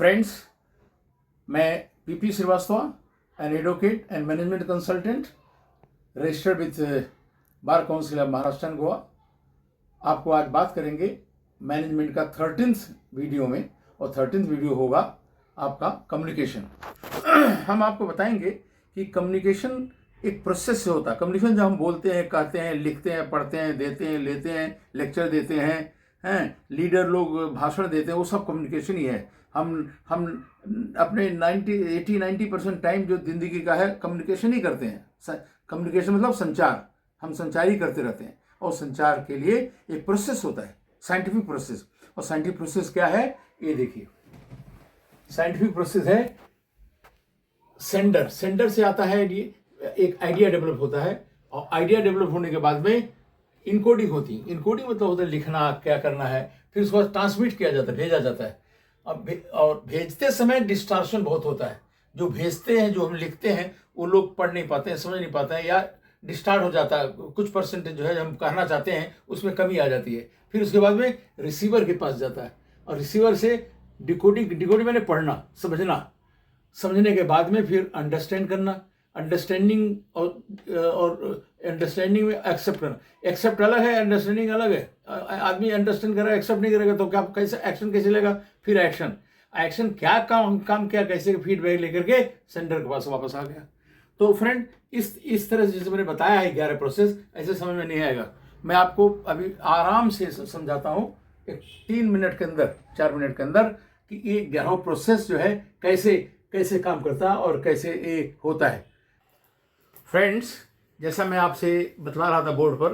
Friends, मैं PP Srivastava, an advocate and management consultant registered with bar council of Maharashtra and Goa. आपको आज बात करेंगे मैनेजमेंट का 13th वीडियो में, और 13th वीडियो होगा आपका कम्युनिकेशन। हम आपको बताएंगे कि कम्युनिकेशन एक प्रोसेस से होता है। कम्युनिकेशन जब हम बोलते हैं, कहते हैं, लिखते हैं, पढ़ते हैं, देते हैं, लेते हैं, लेक्चर देते हैं, लीडर लोग भाषण देते हैं, वो सब कम्युनिकेशन ही है। हम अपने 80-90% टाइम जो जिंदगी का है कम्युनिकेशन ही करते हैं। कम्युनिकेशन मतलब संचार, हम संचार ही करते रहते हैं। और संचार के लिए एक प्रोसेस होता है, साइंटिफिक प्रोसेस। और साइंटिफिक प्रोसेस क्या है, ये देखिए। साइंटिफिक प्रोसेस है सेंडर से आता है, ये एक आइडिया डेवलप होता है, और आइडिया डेवलप होने के बाद में इनकोडिंग होती है। इनकोडिंग मतलब होता है लिखना, क्या करना है, फिर उसके बाद ट्रांसमिट किया जाता है, भेजा जाता है। और भेजते समय डिस्टॉर्शन बहुत होता है। जो भेजते हैं, जो हम लिखते हैं, वो लोग पढ़ नहीं पाते हैं, समझ नहीं पाते हैं, या डिस्टार्ट हो जाता है। कुछ परसेंटेज जो है हम कहना चाहते हैं उसमें कमी आ जाती है। फिर उसके बाद में रिसीवर के पास जाता है, और रिसीवर से डिकोडिंग मैंने पढ़ना, समझने के बाद में फिर अंडरस्टैंड करना, अंडरस्टैंडिंग और अंडरस्टैंडिंग में एक्सेप्ट करना। एक्सेप्ट अलग है, अंडरस्टैंडिंग अलग है। आदमी अंडरस्टैंड कर रहा है, एक्सेप्ट नहीं करेगा तो क्या, कैसे एक्शन कैसे लेगा। फिर एक्शन क्या काम क्या, कैसे फीडबैक लेकर के सेंडर के पास वापस आ गया। तो फ्रेंड, इस तरह से जैसे मैंने बताया है 11 प्रोसेस, ऐसे समझ में नहीं आएगा। मैं आपको अभी आराम से समझाता हूँ, एक 3 मिनट के अंदर, 4 मिनट के अंदर, कि ये 11 प्रोसेस जो है कैसे काम करता है और कैसे ये होता है। फ्रेंड्स, जैसा मैं आपसे बतला रहा था बोर्ड पर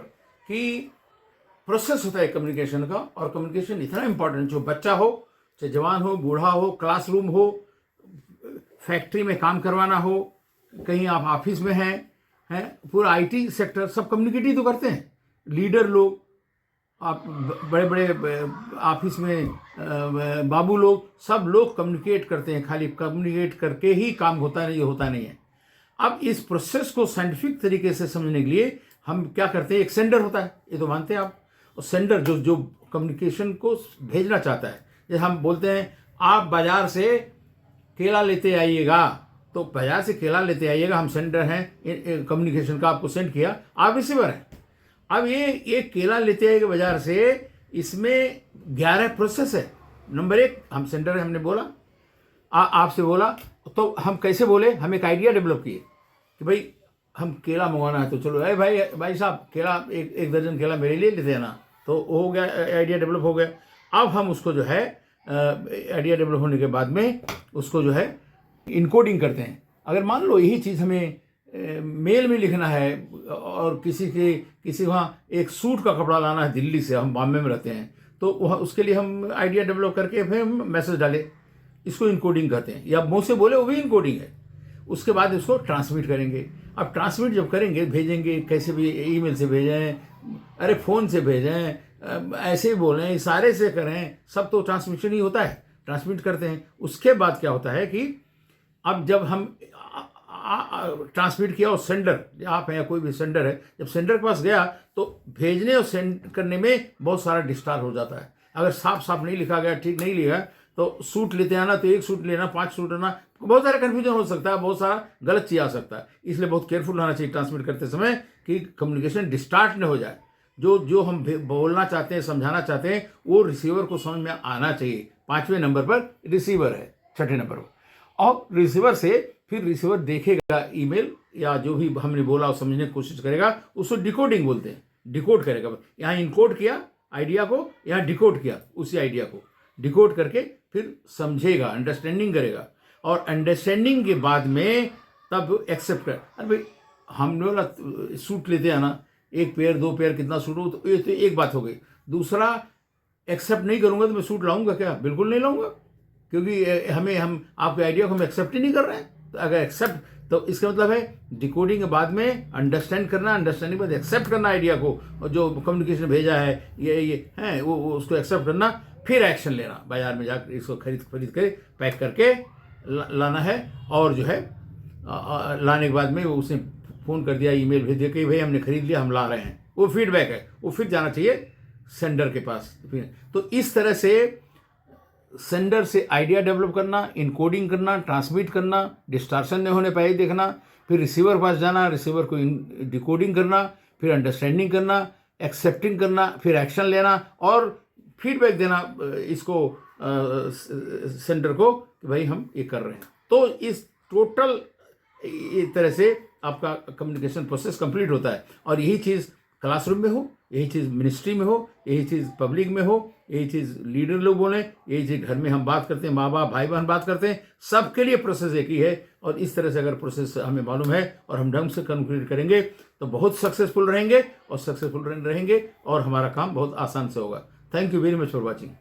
कि प्रोसेस होता है कम्युनिकेशन का, और कम्युनिकेशन इतना इंपॉर्टेंट, जो बच्चा हो, चाहे जवान हो, बूढ़ा हो, क्लासरूम हो, फैक्ट्री में काम करवाना हो, कहीं आप ऑफिस में हैं, पूरा आईटी सेक्टर, सब कम्युनिकेट ही तो करते हैं। लीडर लोग, आप बड़े बड़े ऑफिस में बाबू लोग, सब लोग कम्युनिकेट करते हैं। खाली कम्युनिकेट करके ही काम होता है, ये होता नहीं है। अब इस प्रोसेस को साइंटिफिक तरीके से समझने के लिए हम क्या करते हैं, एक सेंडर होता है, ये तो मानते हैं आप। और सेंडर जो कम्युनिकेशन को भेजना चाहता है, जैसे हम बोलते हैं आप बाजार से केला लेते आइएगा, तो बाजार से केला लेते आइएगा, हम सेंडर हैं कम्युनिकेशन का, आपको सेंड किया, आप रिसीवर हैं। अब ये केला लेते आइएगा बाजार से, इसमें 11 प्रोसेस है। नंबर 1, हम सेंडर हैं, हमने बोला, आपसे बोला, तो हम कैसे बोले, हम एक आइडिया डेवलप किए कि भाई हम केला मंगवाना है, तो चलो भाई साहब केला, एक दर्जन केला मेरे लिए लेते आना। तो हो गया, आइडिया डेवलप हो गया। अब हम उसको जो है आइडिया डेवलप होने के बाद में उसको जो है इनकोडिंग करते हैं। अगर मान लो यही चीज़ हमें मेल में लिखना है, और किसी वहाँ एक सूट का कपड़ा लाना है दिल्ली से, हम बॉम्बे में रहते हैं, तो वहाँ उसके लिए हम आइडिया डेवलप करके फिर हम मैसेज डाले, इसको इनकोडिंग कहते हैं। या मुँह से बोले वो भी इनकोडिंग है। उसके बाद इसको ट्रांसमिट करेंगे। अब ट्रांसमिट जब करेंगे, भेजेंगे, कैसे भी, ईमेल से भेजें, अरे फ़ोन से भेजें, ऐसे ही बोलें, इशारे से करें, सब तो ट्रांसमिशन ही होता है, ट्रांसमिट करते हैं। उसके बाद क्या होता है कि अब जब हम ट्रांसमिट किया, और सेंडर, आप हैं या कोई भी सेंडर है, जब सेंडर के पास गया तो भेजने और सेंड करने में बहुत सारा डिस्टार्ट हो जाता है। अगर साफ नहीं लिखा गया, ठीक नहीं लिखा, तो सूट लेते आना, तो 1 सूट लेना, 5 सूट लेना, बहुत सारा कन्फ्यूजन हो सकता है, बहुत सारा गलत चीज़ आ सकता है। इसलिए बहुत केयरफुल होना चाहिए ट्रांसमिट करते समय कि कम्युनिकेशन डिस्टार्ट न हो जाए। जो हम बोलना चाहते हैं, समझाना चाहते हैं, वो रिसीवर को समझ में आना चाहिए। 5वें नंबर पर रिसीवर है, 6ठे नंबर पर। और रिसीवर से फिर रिसीवर देखेगा ईमेल, या जो भी हमने बोला वो समझने की कोशिश करेगा, उसको डिकोडिंग बोलते हैं, डिकोड करेगा। यहाँ इनकोड किया आइडिया को, यहाँ डिकोड किया उसी आइडिया को, डिकोड करके फिर समझेगा, अंडरस्टैंडिंग करेगा। और अंडरस्टैंडिंग के बाद में तब एक्सेप्ट कर, अरे भाई हमने बोला सूट लेते आना, 1 पेयर 2 पेयर कितना सूट हो, तो ये तो एक बात हो गई। दूसरा, एक्सेप्ट नहीं करूँगा तो मैं सूट लाऊंगा क्या? बिल्कुल नहीं लाऊंगा, क्योंकि हम आपके आइडिया को हम एक्सेप्ट ही नहीं कर रहे हैं। तो अगर एक्सेप्ट, तो इसका मतलब है डिकोडिंग के बाद में अंडरस्टैंड करना, अंडरस्टैंडिंग के बाद एक्सेप्ट करना आइडिया को, और जो कम्युनिकेशन भेजा है ये है वो उसको एक्सेप्ट करना, फिर एक्शन लेना, बाजार में जाकर इसको खरीद के पैक करके लाना है। और जो है लाने के बाद में वो उसने फ़ोन कर दिया, ईमेल भेज दिया कि भाई हमने खरीद लिया, हम ला रहे हैं, वो फीडबैक है, वो फिर जाना चाहिए सेंडर के पास। तो इस तरह से सेंडर से आइडिया डेवलप करना, इनकोडिंग करना, ट्रांसमिट करना, डिस्टॉर्शन नहीं होने पाए देखना, फिर रिसीवर पास जाना, रिसीवर को डिकोडिंग करना, फिर अंडरस्टैंडिंग करना, एक्सेप्टिंग करना, फिर एक्शन लेना और फीडबैक देना इसको सेंडर को कि भाई हम ये कर रहे हैं। तो इस टोटल इस तरह से आपका कम्युनिकेशन प्रोसेस कंप्लीट होता है। और यही चीज़ क्लासरूम में हो, यही चीज़ मिनिस्ट्री में हो, यही चीज़ पब्लिक में हो, यही चीज़ लीडर लोग बोलें, यही चीज़ घर में हम बात करते हैं, माँ बाप भाई बहन बात करते हैं, सबके लिए प्रोसेस एक ही है। और इस तरह से अगर प्रोसेस हमें मालूम है और हम ढंग से कंप्लीट करेंगे तो बहुत सक्सेसफुल रहेंगे और सक्सेसफुल रहेंगे और हमारा काम बहुत आसान से होगा। Thank you very much for watching.